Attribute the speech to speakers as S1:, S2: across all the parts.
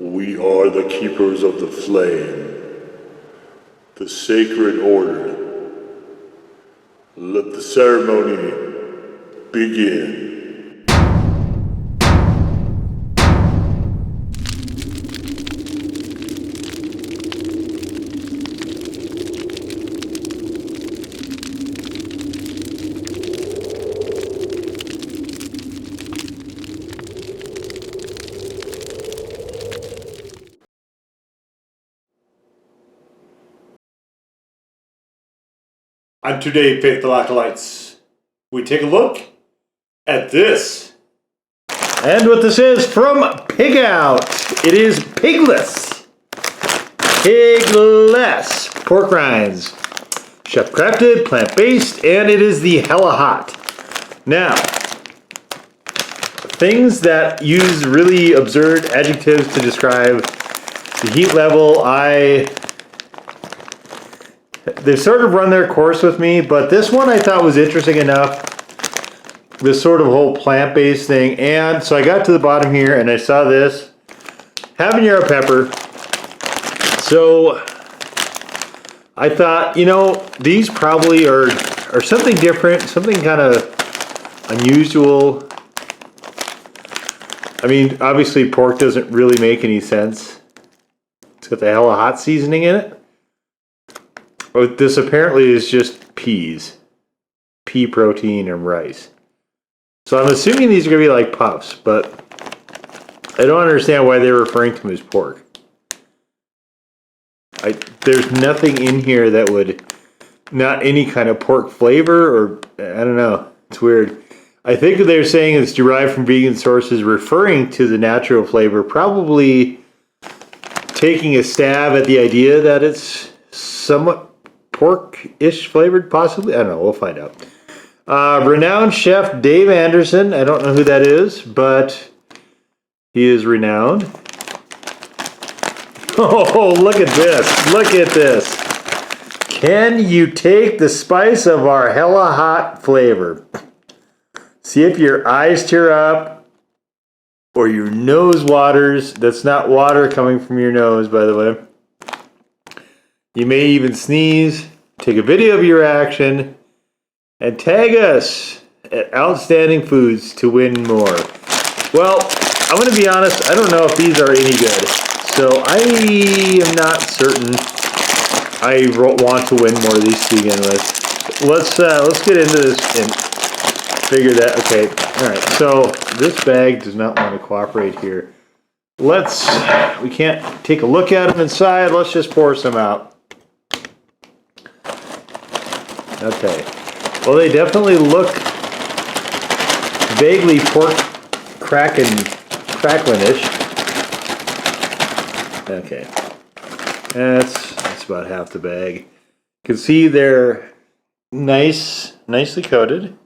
S1: We are the keepers of the flame, the sacred order. Let the ceremony begin.
S2: And today, Faithful Acolytes, we take a look at this. And what this is from Pigout. It is Pigless. Pigless. Pork rinds. Chef crafted, plant-based, and it is the hella hot. Now, things that use really absurd adjectives to describe the heat level, they've sort of run their course with me, but this one I thought was interesting enough. This sort of whole plant-based thing. And so I got to the bottom here and I saw this. Habanero pepper. So I thought, you know, these probably are something different, something kind of unusual. I mean, obviously pork doesn't really make any sense. It's got the hella hot seasoning in it. But this apparently is just peas. Pea protein and rice. So I'm assuming these are going to be like puffs, but I don't understand why they're referring to them as pork. There's nothing in here that would, not any kind of pork flavor, or I don't know. It's weird. I think they're saying it's derived from vegan sources, referring to the natural flavor, probably taking a stab at the idea that it's somewhat pork-ish flavored, possibly. I don't know. We'll find out. Renowned chef Dave Anderson. I don't know who that is, but he is renowned. Oh, look at this. Look at this. Can you take the spice of our hella hot flavor? See if your eyes tear up or your nose waters. That's not water coming from your nose, by the way. You may even sneeze. Take a video of your reaction and tag us at Outstanding Foods to win more. Well, I'm going to be honest, I don't know if these are any good. So I am not certain I want to win more of these to begin with. Let's get into this and figure that. Okay, all right. So this bag does not want to cooperate here. We can't take a look at them inside. Let's just pour some out. Okay. Well, they definitely look vaguely pork cracklin-ish. Okay. That's about half the bag. You can see they're nicely coated.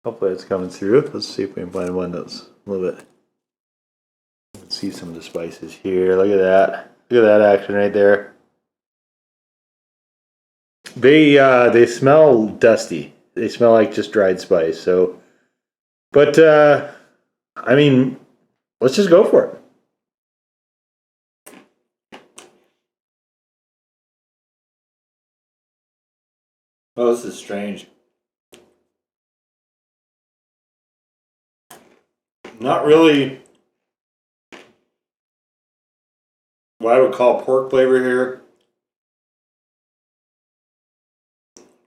S2: Hopefully it's coming through. Let's see if we can find one that's a little bit. You can see some of the spices here. Look at that. Look at that action right there. They smell dusty. They smell like just dried spice. So, but I mean, let's just go for it. Oh, this is strange. Not really what I would call pork flavor here.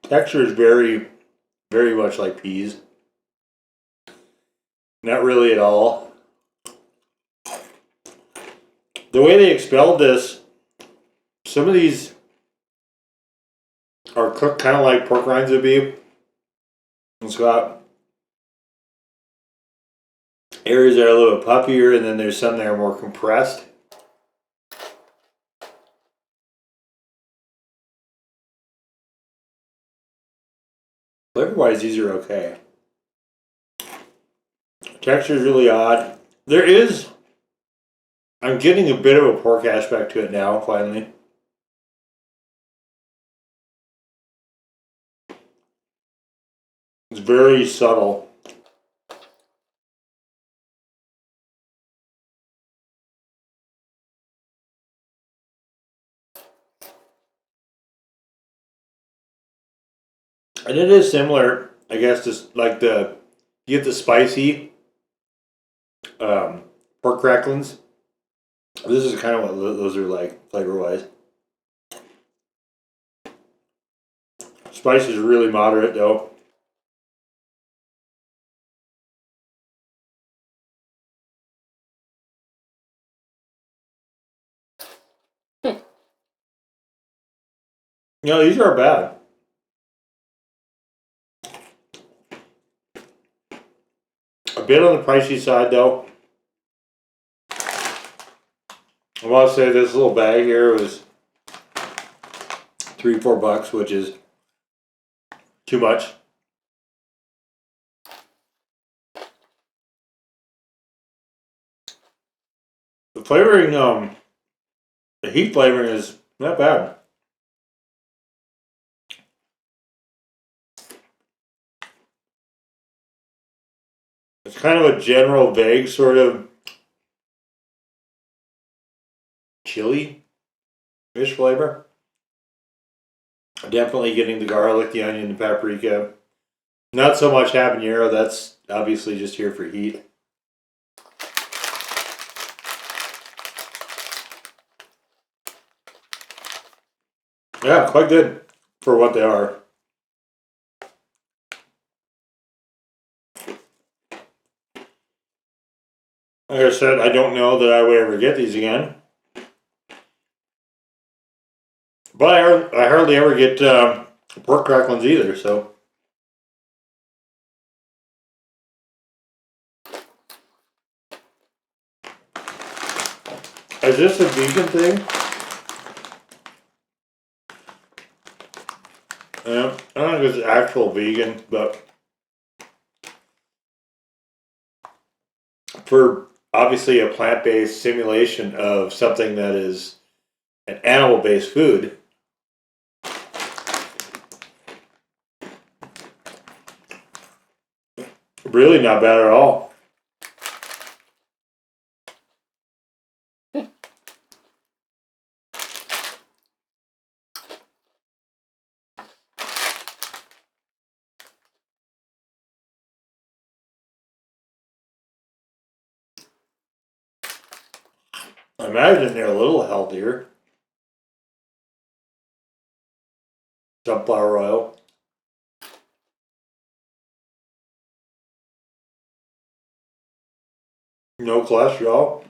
S2: Texture is very, very much like peas. Not really at all. The way they expelled this, some of these are cooked kind of like pork rinds would be. It's got areas that are a little bit puffier, and then there's some that are more compressed. Flavor-wise, these are okay. Texture is really odd. I'm getting a bit of a pork aspect to it now, finally. It's very subtle. And it is similar, I guess, just like you get the spicy pork cracklings. This is kind of what those are like flavor-wise. Spice is really moderate though. No, these aren't bad. A bit on the pricey side though. I want to say this little bag here was $3-4, which is too much. The flavoring, the heat flavoring is not bad. It's kind of a general, vague sort of chili-ish flavor. Definitely getting the garlic, the onion, the paprika. Not so much habanero. That's obviously just here for heat. Yeah, quite good for what they are. Like I said, I don't know that I would ever get these again. But I hardly ever get pork cracklings either, so. Is this a vegan thing? Yeah, I don't know if it's actual vegan, but for obviously a plant-based simulation of something that is an animal-based food, really not bad at all. I imagine they're a little healthier. Sunflower oil. No cholesterol.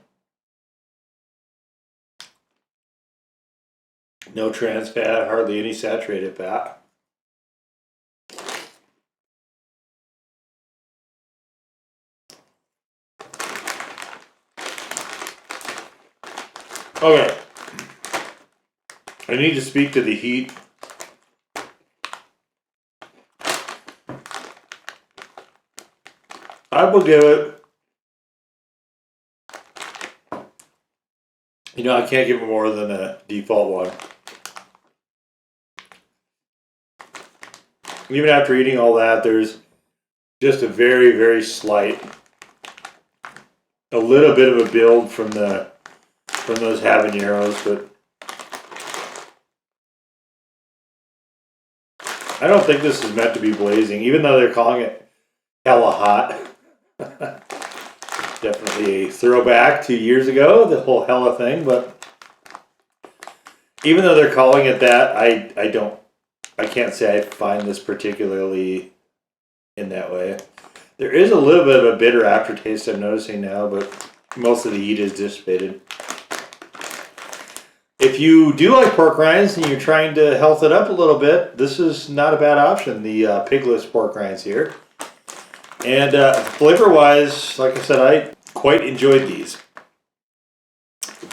S2: No trans fat, hardly any saturated fat. Okay. I need to speak to the heat. I will give it. You know, I can't give it more than a default one. Even after eating all that, there's just a very, very slight, a little bit of a build from those habaneros, but I don't think this is meant to be blazing, even though they're calling it hella hot. Definitely a throwback to years ago, the whole hella thing, but even though they're calling it that, I can't say I find this particularly in that way. There is a little bit of a bitter aftertaste I'm noticing now, but most of the heat is dissipated. If you do like pork rinds and you're trying to health it up a little bit, this is not a bad option, the Pigless pork rinds here. And flavor-wise, like I said, I quite enjoyed these.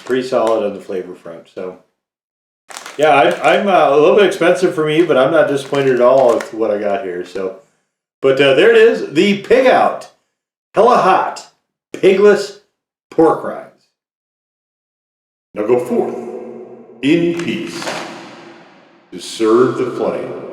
S2: Pretty solid on the flavor front. So, yeah, I'm a little bit expensive for me, but I'm not disappointed at all with what I got here. So, but there it is, the Pigout, hella hot, Pigless pork rinds. Now go forth in peace to serve the flame.